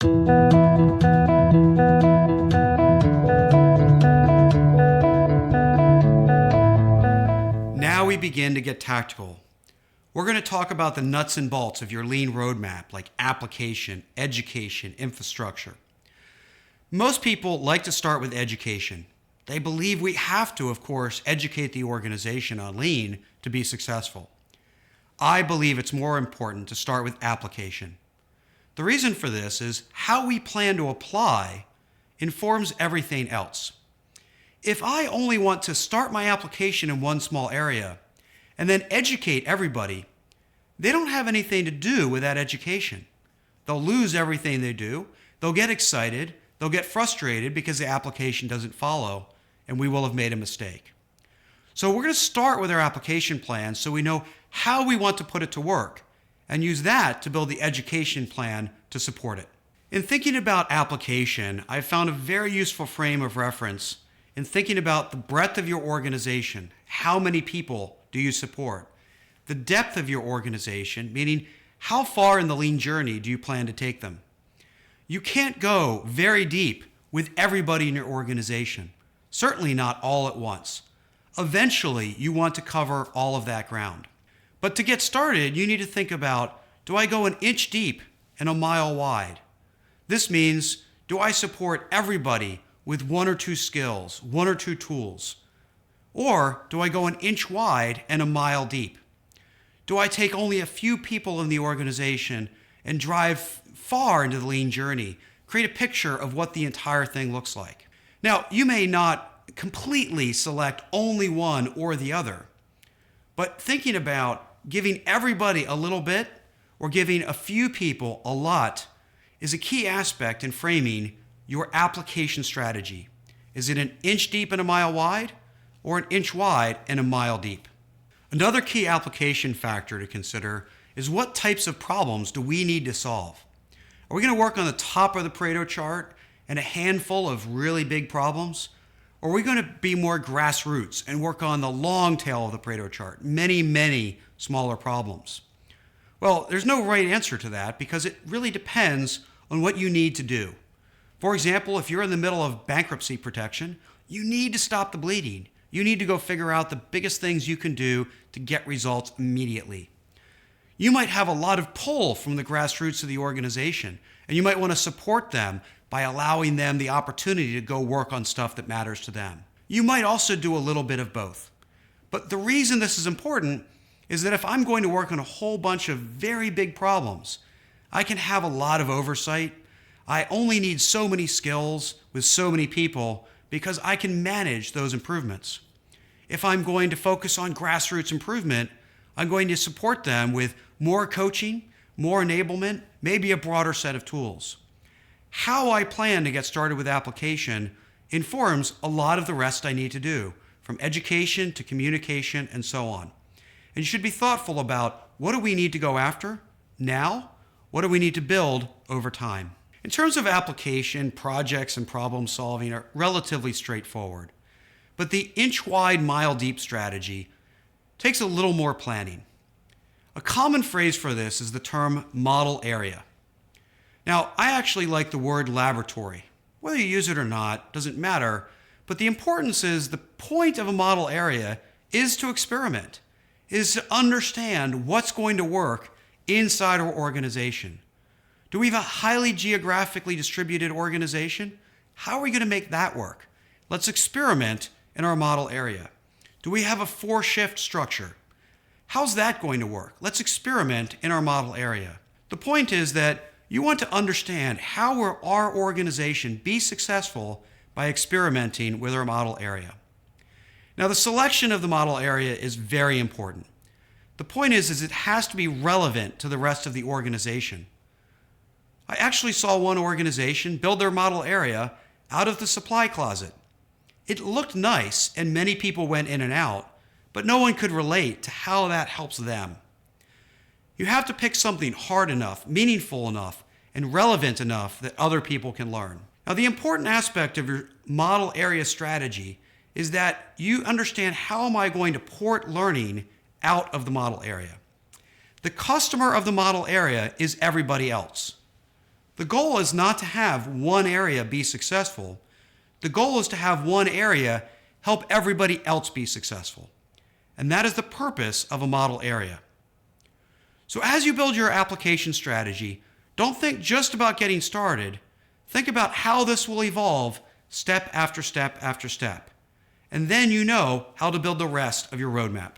Now we begin to get tactical. We're going to talk about the nuts and bolts of your lean roadmap, like application, education, infrastructure. Most people like to start with education. They believe we have to, of course, educate the organization on lean to be successful. I believe it's more important to start with application. The reason for this is how we plan to apply informs everything else. If I only want to start my application in one small area and then educate everybody, they don't have anything to do with that education. They'll lose everything they do, they'll get excited, they'll get frustrated because the application doesn't follow, and we will have made a mistake. So we're going to start with our application plan so we know how we want to put it to work and use that to build the education plan to support it. In thinking about application, I've found a very useful frame of reference in thinking about the breadth of your organization. How many people do you support? The depth of your organization, meaning how far in the lean journey do you plan to take them? You can't go very deep with everybody in your organization, certainly not all at once. Eventually, you want to cover all of that ground. But to get started, you need to think about, do I go an inch deep and a mile wide? This means, do I support everybody with one or two skills, one or two tools? Or do I go an inch wide and a mile deep? Do I take only a few people in the organization and drive far into the lean journey, create a picture of what the entire thing looks like? Now, you may not completely select only one or the other, but thinking about giving everybody a little bit or giving a few people a lot is a key aspect in framing your application strategy. Is it an inch deep and a mile wide, or an inch wide and a mile deep? Another key application factor to consider is what types of problems do we need to solve? Are we going to work on the top of the Pareto chart and a handful of really big problems? Or are we going to be more grassroots and work on the long tail of the Pareto chart, many smaller problems? Well, there's no right answer to that because it really depends on what you need to do. For example, if you're in the middle of bankruptcy protection, you need to stop the bleeding. You need to go figure out the biggest things you can do to get results immediately. You might have a lot of pull from the grassroots of the organization, and you might want to support them by allowing them the opportunity to go work on stuff that matters to them. You might also do a little bit of both. But the reason this is important is that if I'm going to work on a whole bunch of very big problems, I can have a lot of oversight. I only need so many skills with so many people because I can manage those improvements. If I'm going to focus on grassroots improvement, I'm going to support them with more coaching, more enablement, maybe a broader set of tools. How I plan to get started with application informs a lot of the rest I need to do, from education to communication and so on. And you should be thoughtful about, what do we need to go after now? What do we need to build over time? In terms of application, projects and problem solving are relatively straightforward. But the inch wide, mile deep strategy takes a little more planning. A common phrase for this is the term model area. Now, I actually like the word laboratory. Whether you use it or not doesn't matter, but the importance is the point of a model area is to experiment, is to understand what's going to work inside our organization. Do we have a highly geographically distributed organization? How are we going to make that work? Let's experiment in our model area. Do we have a 4-shift structure? How's that going to work? Let's experiment in our model area. The point is that you want to understand how will our organization be successful by experimenting with our model area. Now, the selection of the model area is very important. The point is it has to be relevant to the rest of the organization. I actually saw one organization build their model area out of the supply closet. It looked nice and many people went in and out, but no one could relate to how that helps them. You have to pick something hard enough, meaningful enough, and relevant enough that other people can learn. Now, the important aspect of your model area strategy is that you understand, how am I going to port learning out of the model area? The customer of the model area is everybody else. The goal is not to have one area be successful. The goal is to have one area help everybody else be successful. And that is the purpose of a model area. So as you build your application strategy, don't think just about getting started. Think about how this will evolve step after step after step. And then you know how to build the rest of your roadmap.